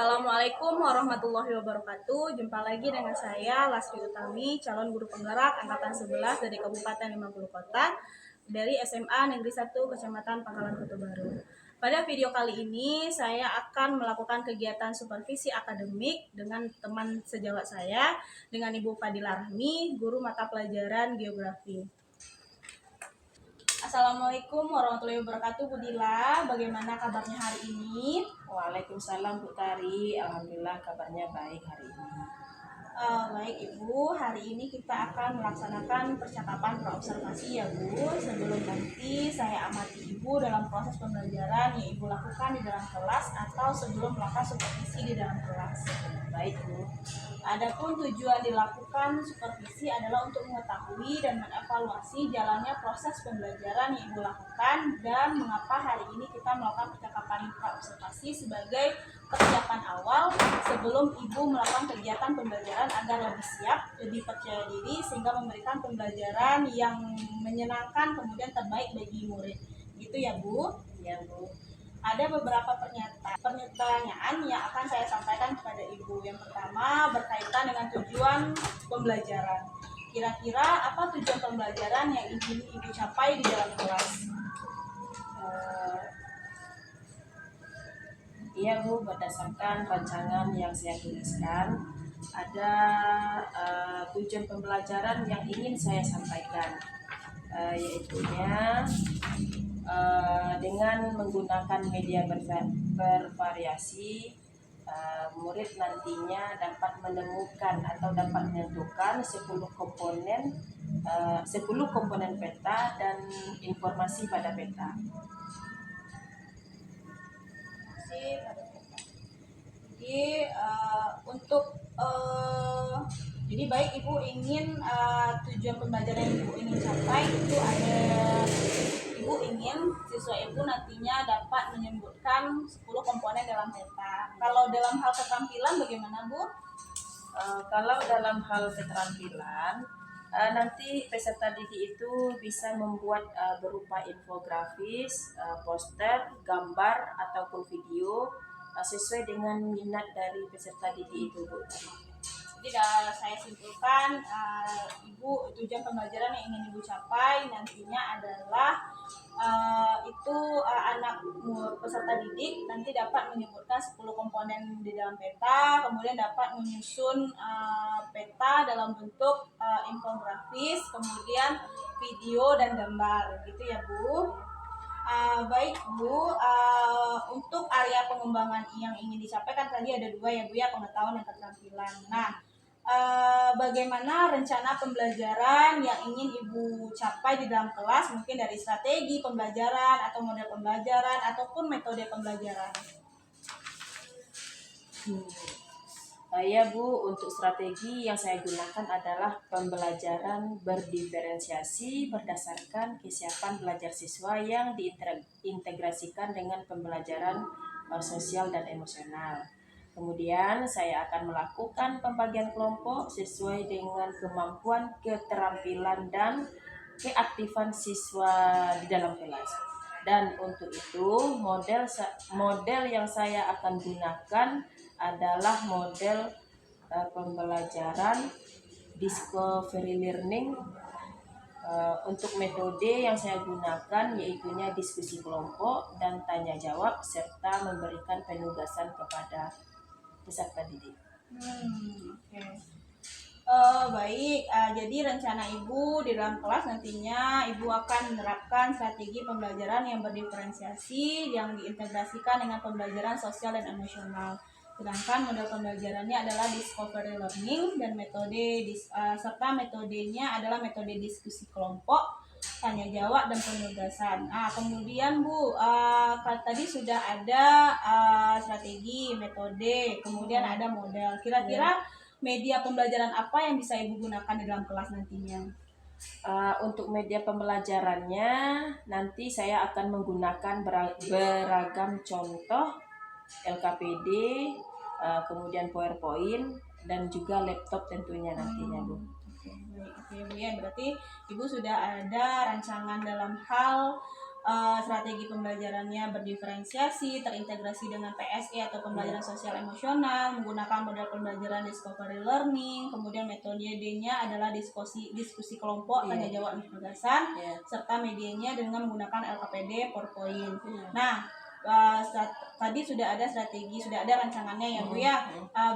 Assalamualaikum warahmatullahi wabarakatuh. Jumpa lagi dengan saya Lasri Utami, calon guru penggerak angkatan 11 dari Kabupaten 50 Kota dari SMA Negeri 1 Kecamatan Pangkalan Kota Baru. Pada video kali ini saya akan melakukan kegiatan supervisi akademik dengan teman sejawat saya, dengan Ibu Fadila Rahmi, guru mata pelajaran geografi. Assalamualaikum warahmatullahi wabarakatuh, Bu Dila. Bagaimana kabarnya hari ini? Waalaikumsalam Bu Tari, alhamdulillah kabarnya baik hari ini. Baik Ibu, hari ini kita akan melaksanakan percakapan praobservasi ya Bu. Sebelum nanti saya amati Ibu dalam proses pembelajaran yang Ibu lakukan di dalam kelas atau sebelum melakukan supervisi di dalam kelas. Baik Bu. Adapun tujuan dilakukan supervisi adalah untuk mengetahui dan mengevaluasi jalannya proses pembelajaran yang Ibu lakukan dan mengapa hari ini kita melakukan percakapan praobservasi sebagai persiapan awal sebelum Ibu melakukan kegiatan pembelajaran agar lebih siap, lebih percaya diri sehingga memberikan pembelajaran yang menyenangkan kemudian terbaik bagi murid. Gitu ya Bu? Ya Bu. Ada beberapa pertanyaan yang akan saya sampaikan kepada Ibu. Yang pertama berkaitan dengan tujuan pembelajaran. Kira-kira apa tujuan pembelajaran yang ingin Ibu capai di dalam kelas? Iya Bu, berdasarkan rancangan yang saya tuliskan, ada tujuan pembelajaran yang ingin saya sampaikan, yaitunya dengan menggunakan media bervariasi, murid nantinya dapat menemukan atau dapat menentukan 10 komponen peta dan informasi pada peta. Jadi jadi baik Ibu ingin tujuan pembelajaran yang Ibu ingin capai itu ada, Ibu ingin siswa Ibu nantinya dapat menyebutkan 10 komponen dalam peta. Kalau dalam hal keterampilan bagaimana Bu? Kalau dalam hal keterampilan, nanti peserta didik itu bisa membuat berupa infografis, poster, gambar ataupun video sesuai dengan minat dari peserta didik itu Bu. Jadi saya simpulkan, Ibu tujuan pembelajaran yang ingin Ibu capai nantinya adalah anak peserta didik nanti dapat menyebutkan 10 komponen di dalam peta, kemudian dapat menyusun peta dalam bentuk infografis, kemudian video dan gambar, gitu ya Bu. Baik Bu, untuk area pengembangan yang ingin dicapai kan tadi ada 2 ya Bu ya, pengetahuan dan keterampilan. Nah, bagaimana rencana pembelajaran yang ingin Ibu capai di dalam kelas, mungkin dari strategi pembelajaran atau model pembelajaran ataupun metode pembelajaran? Ya Bu, untuk strategi yang saya gunakan adalah pembelajaran berdiferensiasi berdasarkan kesiapan belajar siswa yang diintegrasikan dengan pembelajaran sosial dan emosional. Kemudian saya akan melakukan pembagian kelompok sesuai dengan kemampuan, keterampilan, dan keaktifan siswa di dalam kelas. Dan untuk itu model yang saya akan gunakan adalah model pembelajaran discovery learning. Untuk metode yang saya gunakan yaitunya diskusi kelompok dan tanya jawab serta memberikan penugasan kepada peserta didik. Baik, jadi rencana Ibu di dalam kelas nantinya Ibu akan menerapkan strategi pembelajaran yang berdiferensiasi yang diintegrasikan dengan pembelajaran sosial dan emosional. Sedangkan model pembelajarannya adalah discovery learning dan serta metodenya adalah metode diskusi kelompok, tanya jawab dan penugasan. Kemudian Bu, tadi sudah ada strategi, metode, kemudian ada model. Kira-kira media pembelajaran apa yang bisa Ibu gunakan di dalam kelas nantinya? Untuk media pembelajarannya nanti saya akan menggunakan beragam contoh LKPD, kemudian PowerPoint dan juga laptop tentunya nantinya Bu. Oke Bu ya, berarti Ibu sudah ada rancangan dalam hal strategi pembelajarannya berdiferensiasi, terintegrasi dengan PSE atau pembelajaran sosial emosional, menggunakan model pembelajaran discovery learning, kemudian metodenya adalah diskusi kelompok, tanya jawab dan penugasan, serta medianya dengan menggunakan LKPD, PowerPoint. Nah, tadi sudah ada strategi, sudah ada rancangannya ya Bu ya.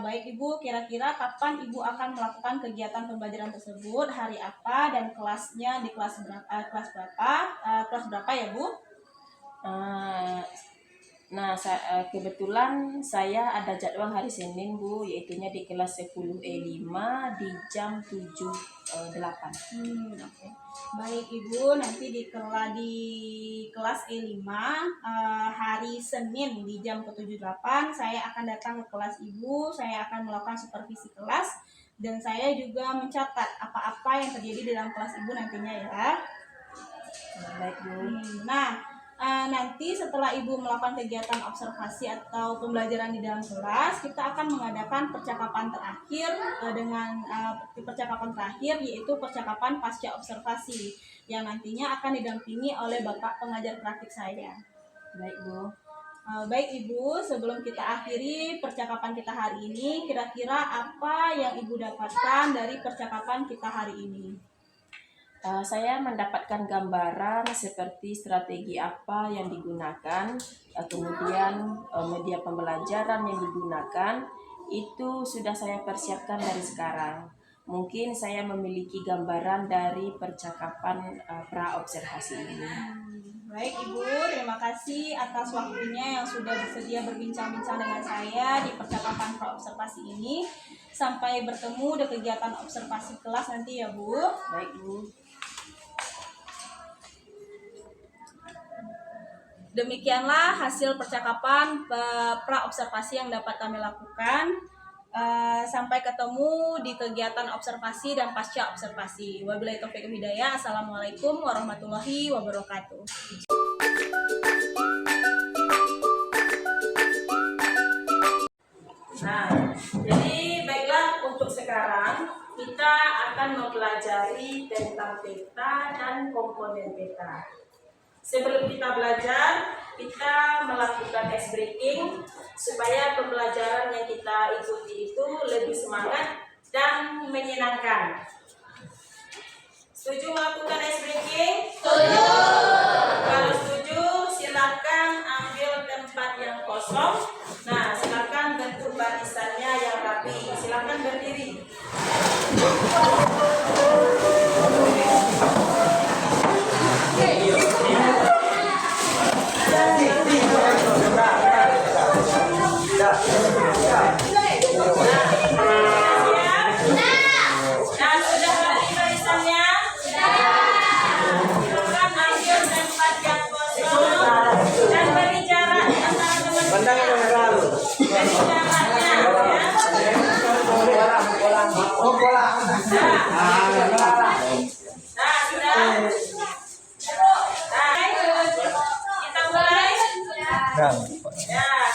Baik Ibu, kira-kira kapan Ibu akan melakukan kegiatan pembelajaran tersebut, hari apa, dan kelasnya di kelas berapa ya Bu? Nah, kebetulan saya ada jadwal hari Senin Bu, yaitunya di kelas 10E5 di jam 7.8. Okay. Baik Ibu, nanti di kelas E5 hari Senin di jam ke-78 saya akan datang ke kelas Ibu, saya akan melakukan supervisi kelas dan saya juga mencatat apa-apa yang terjadi di dalam kelas Ibu nantinya ya. Baik Bu. Nah, nanti setelah Ibu melakukan kegiatan observasi atau pembelajaran di dalam kelas, kita akan mengadakan percakapan terakhir percakapan terakhir yaitu percakapan pasca observasi yang nantinya akan didampingi oleh Bapak pengajar praktik saya. Baik Bu. Baik Ibu, sebelum kita akhiri percakapan kita hari ini, kira-kira apa yang Ibu dapatkan dari percakapan kita hari ini? Saya mendapatkan gambaran seperti strategi apa yang digunakan, kemudian media pembelajaran yang digunakan, itu sudah saya persiapkan dari sekarang. Mungkin saya memiliki gambaran dari percakapan pra-observasi ini. Baik Ibu, terima kasih atas waktunya yang sudah bersedia berbincang-bincang dengan saya di percakapan pra-observasi ini. Sampai bertemu di kegiatan observasi kelas nanti ya Bu. Baik Bu. Demikianlah hasil percakapan pra-observasi yang dapat kami lakukan. Sampai ketemu di kegiatan observasi dan pasca observasi. Wabillahi taufiq wal hidayah. Assalamualaikum warahmatullahi wabarakatuh. Nah, jadi baiklah untuk sekarang kita akan mempelajari tentang peta dan komponen peta. Sebelum kita belajar, kita melakukan ice breaking supaya pembelajaran yang kita ikuti itu lebih semangat dan menyenangkan. Setuju melakukan ice breaking? Setuju. Kalau setuju, silakan ambil tempat yang kosong. Nah, silakan bentuk barisannya yang rapi. Silakan berdiri.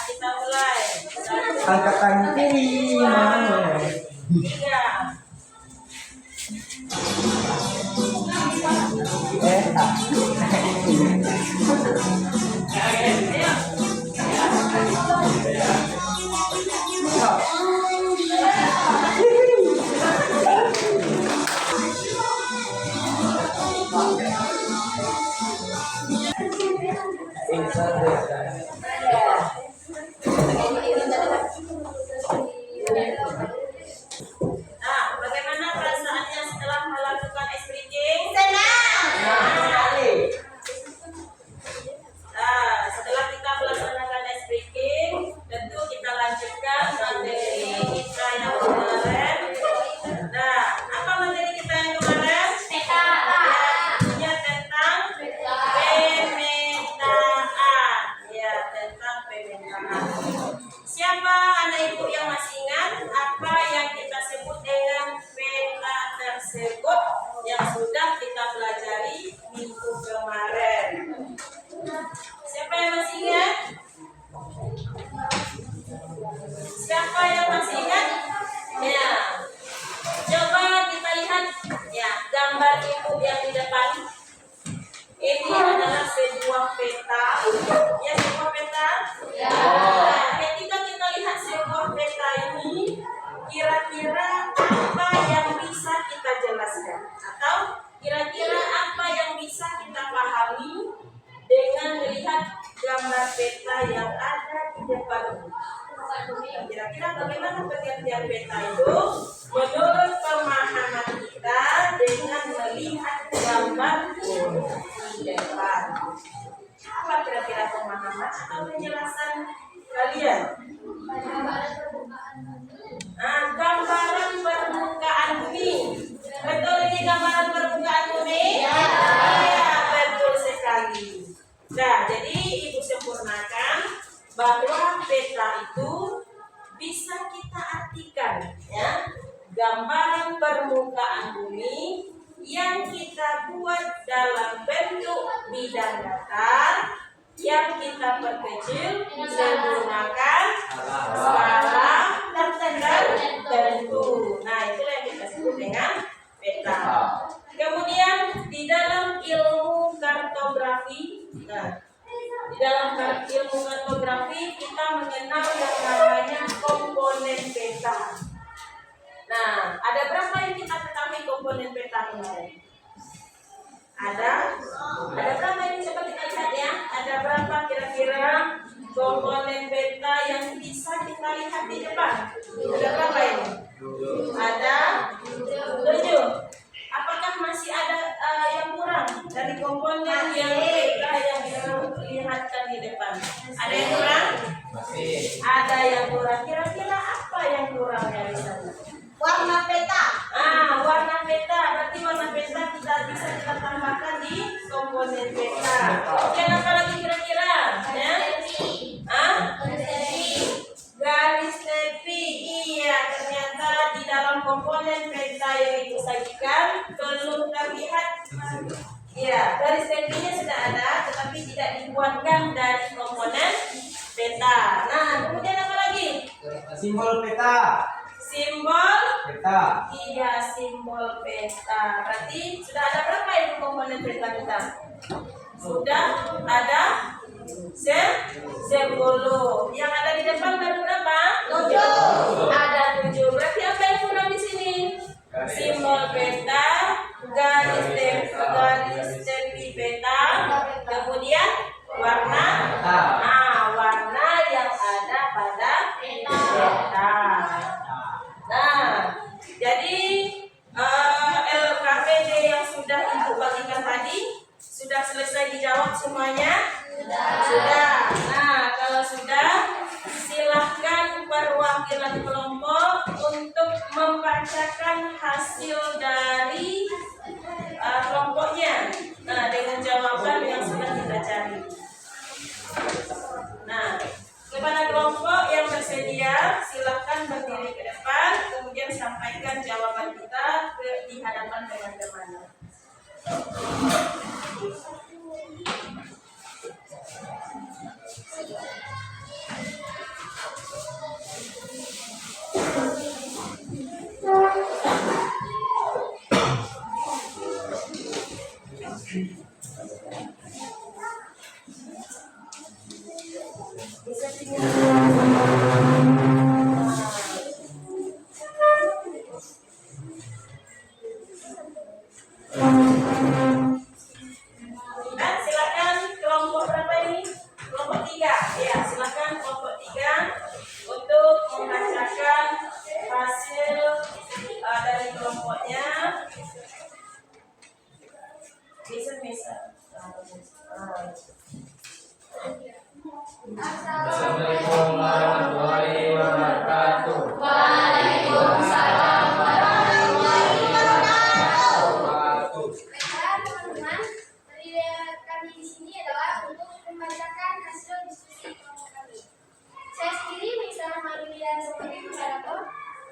Kita mulai. Angkatan kiri mana? 1 gambaran permukaan bumi? Iya, betul sekali. Nah, jadi Ibu sempurnakan bahwa peta itu bisa kita artikan, ya, gambaran permukaan bumi yang kita buat dalam bentuk bidang datar yang kita perkecil menggunakan skala tertentu. Nah, itulah yang kita sebut dengan peta. Kemudian di dalam ilmu kartografi, di dalam ilmu kartografi kita mengenal yang namanya komponen peta. Nah, ada berapa yang kita ketahui komponen peta kemarin? Ada berapa ini coba kita lihat ya? Ada berapa kira-kira komponen peta yang bisa kita lihat di depan? Ada berapa ini? Ada 7. Apakah masih ada yang kurang dari komponen yang peta yang dilihatkan di depan? Ada yang kurang? Masih. Ada yang kurang. Kira-kira apa yang kurang dari sana? Warna peta. Warna peta. Berarti warna peta bisa kita tambahkan di komponen peta. Kemudian apa lagi kira-kira? Ya? Garis tepi. Iya, ternyata di dalam komponen peta yang Ibu sajikan belum terlihat. Iya, garis tepinya sudah ada, tetapi tidak dibuatkan dari komponen peta. Nah, kemudian apa lagi? Simbol peta. Simbol Peta. iya, simbol peta. Berarti sudah ada berapa itu komponen peta kita? Sudah ada 10. Yang ada di depan baru berapa? 7. Ada 7. Berarti apa yang kurang di sini? Simbol peta, garis tepi peta, kemudian warna. Warna yang ada pada peta. Nah, jadi LKPD yang sudah Ibu bagikan tadi sudah selesai dijawab semuanya? Sudah. Nah, kalau sudah, silahkan perwakilan kelompok untuk membacakan hasil dari kelompoknya. Nah, dengan jawaban yang sudah kita cari. Nah, kepada kelompok yang bersedia, silahkan berdiri ke depan, kemudian sampaikan jawaban kita di hadapan teman-teman. Bisa dan silakan kelompok berapa ini? Kelompok 3. Ya, silakan kelompok 3 untuk membacakan hasil dari kelompoknya. Bisa. Assalamualaikum warahmatullahi wabarakatuh. Waalaikumsalam warahmatullahi wabarakatuh. Baiklah teman-teman, kami di sini adalah untuk membacakan hasil diskusi kelompok kami. Saya sendiri Misalnya Marulian sebagai moderator.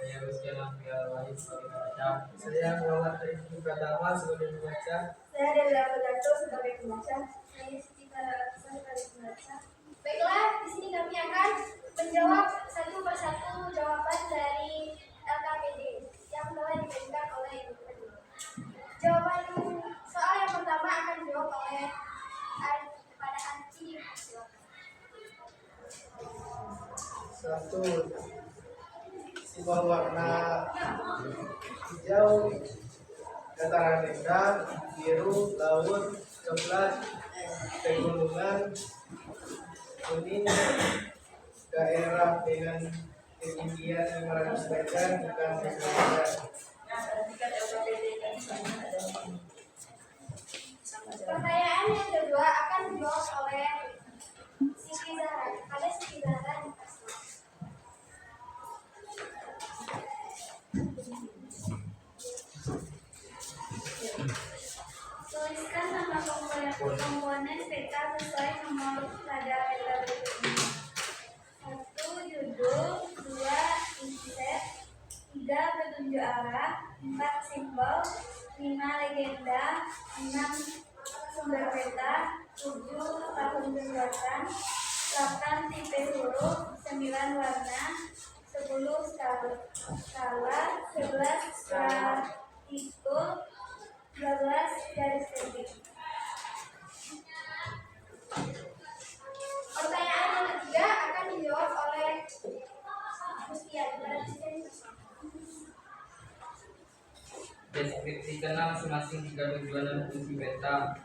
Saya Rizky Lampial Wahid sebagai pembaca. Saya Muhammad Rifki Pratama sebagai pembaca. Saya Delia Pedato sebagai pembaca. Saya Siti Tarasa sebagai pembaca. Baiklah, di sini kami akan menjawab satu persatu jawaban dari LKPD yang telah diberikan oleh Ibu Kedua. Jawaban soal yang pertama akan dijawab oleh kepada Anci. Satu, simbol warna hijau dataran rendah, biru laut, coklat pegunungan, kuning daerah dengan ketinggian 500 meter bukan 100 meter. Pertanyaan yang kedua akan dijawab oleh Siti Zahra. Ada Siti Zahra di kelas. Tuliskan nama komponen peta sesuai nomor pada peta berikut ini. 1. Judul, 2. Isi set, 3. Petunjuk arah, 4. Simbol, 5. Legenda, 6. Sumber peta, 7. Tahun pembuatan, 8. Tipe huruf, 9. Warna, 10. Skala, 11. Grafiko, 12. Garis titik. Pertanyaan yang ketiga akan dijawab oleh Mustian. Deskripsikanlah masing-masing tiga tujuan dan fungsi peta.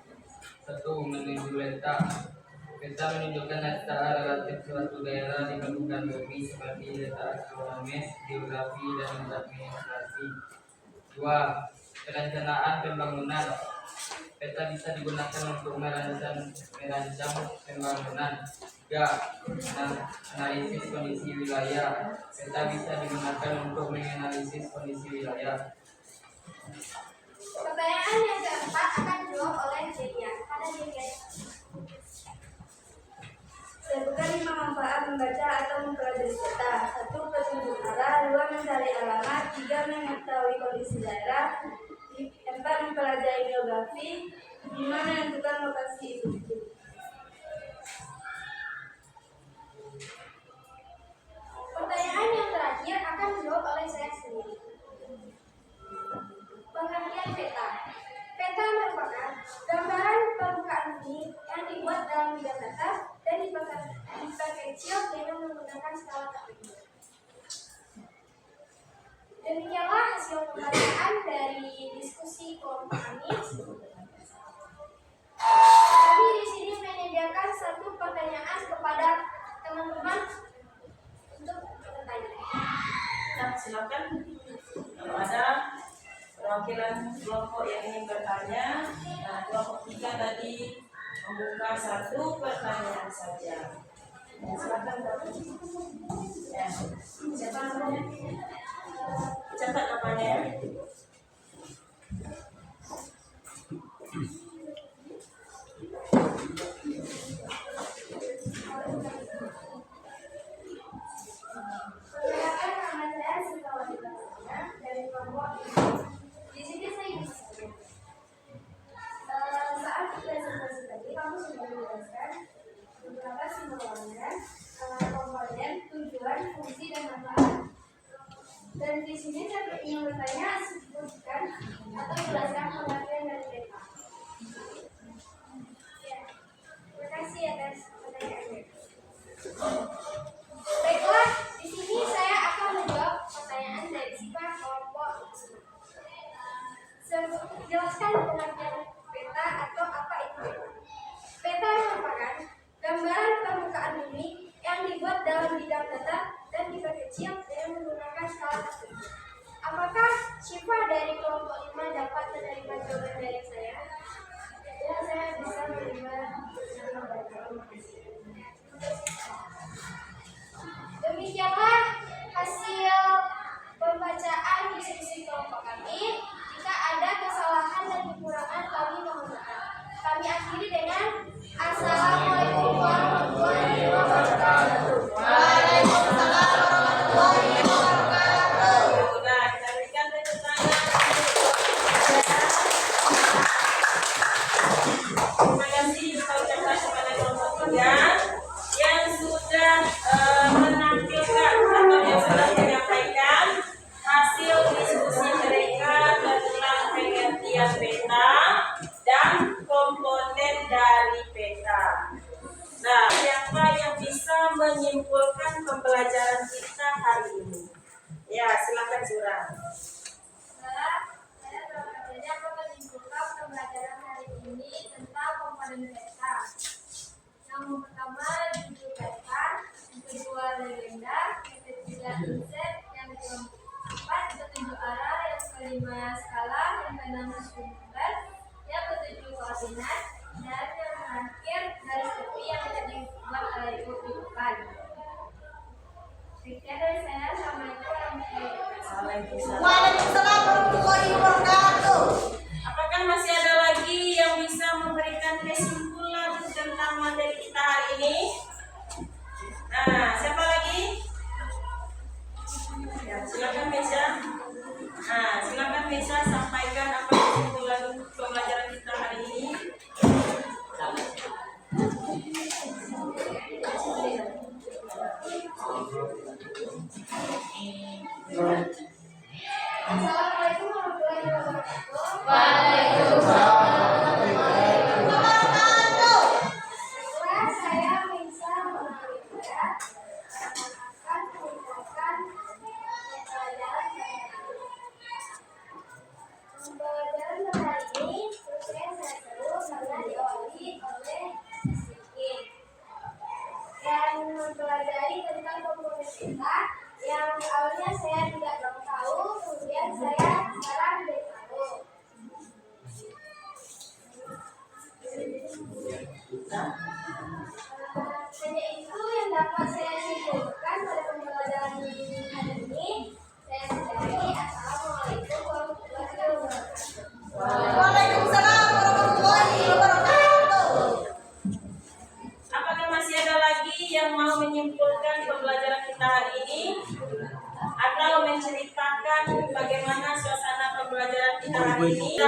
1. Menuju letak. Peta menunjukkan letak relatif suatu daerah di permukaan bumi seperti letak astronomis, geografi, dan administrasi. 2. Perencanaan pembangunan. Peta bisa digunakan untuk merancang pembangunan. 3. Analisis kondisi wilayah. Peta bisa digunakan untuk menganalisis kondisi wilayah. Pertanyaan yang keempat akan dijawab oleh Jelia. Ada Jelia. Sebutkan 5 manfaat membaca atau mempelajari peta. 1. Petunjuk arah, 2. Mencari alamat, 3. Mengetahui kondisi daerah, 4. Mempelajari geografi, 5. Menentukan lokasi itu. Pertanyaan yang terakhir akan dijawab oleh saya sendiri. Pengertian peta. Peta merupakan gambaran permukaan bumi yang dibuat dalam bidang data dan diperkecil dengan menggunakan skala tertentu. Demikianlah hasil pembacaan dari diskusi kelompok kami. Kami di sini menyediakan satu pertanyaan kepada teman-teman untuk bertanya. Nah, silakan kalau ada perwakilan kelompok yang ingin bertanya. Nah, kelompok 3 tadi membuka satu pertanyaan saja. Ya, silakan Bapak. Ya, siapa namanya? Catat namanya. Perkenalkan, nama saya Sukawati Prasetya dari kelompok ini. Di sini saya bisa. Saat presentasi tadi kamu sudah menjelaskan beberapa simbol warna, komponen, tujuan, fungsi, dan manfaat. Dan di sini saya ingin bertanya, sebutkan atau jelaskan pengertian dari peta. Ya, terima kasih atas pertanyaannya. Baiklah, di sini saya akan menjawab pertanyaan dari siswa kelompok tersebut. Jelaskan pengertian peta atau apa itu peta. Peta merupakan gambaran permukaan bumi yang dibuat dalam bidang data dan diperkecil dengan menggunakan skala tertentu. Apakah Syifa dari kelompok 5 dapat menerima jawaban dari saya? Ya, saya bisa menerima jawaban. Demikianlah hasil pembacaan diskusi kelompok kami. Jika ada kesalahan dan kekurangan kami mohon maaf. Kami akhiri dengan Assalamualaikum warahmatullahi wabarakatuh. Waalaikumsalam warahmatullahi wabarakatuh. Nah, kita berikan tepuk tangan. Terima kasih kita ucapkan kepada kelompok 3 yang sudah menampilkan atau yang sudah menyampaikan hasil diskusi mereka tentang pengertian peta dan komponen dari peta. Nah, siapa yang bisa menyimpulkan pembelajaran kita hari ini? Ya, silakan Zura. Saya bertanya akan menyimpulkan pembelajaran hari ini tentang komponen peta. Yang pertama judul peta, yang kedua legenda, yang ketiga inset, yang keempat petunjuk arah, yang kelima skala, yang keenam sumber, yang ketujuh koordinat, dan yang terakhir garis tepi yang tidak dibuat oleh ibu di depan. Sekian dari saya. Assalamualaikum warahmatullahi wabarakatuh. Waalaikumsalam warahmatullahi wabarakatuh. Apakah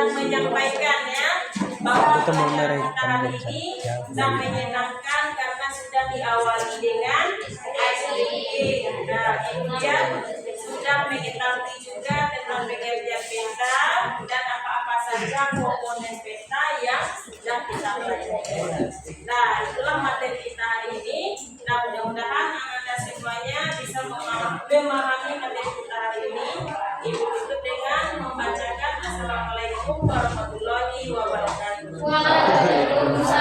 sedang menyampaikan ya bahwa pelajaran kita hari ini sudah menyenangkan karena sudah diawali dengan activity. Nah, kemudian sudah mengetahui juga tentang pengertian peta dan apa-apa saja komponen peta yang sudah kita pelajari. Nah, itulah materi kita hari ini. Nah, mudah-mudahan Anda semuanya bisa memahami materi kita hari ini. Ibu tutup dengan membacakan Assalamualaikum warahmatullahi wabarakatuh. Waalaikumsalam.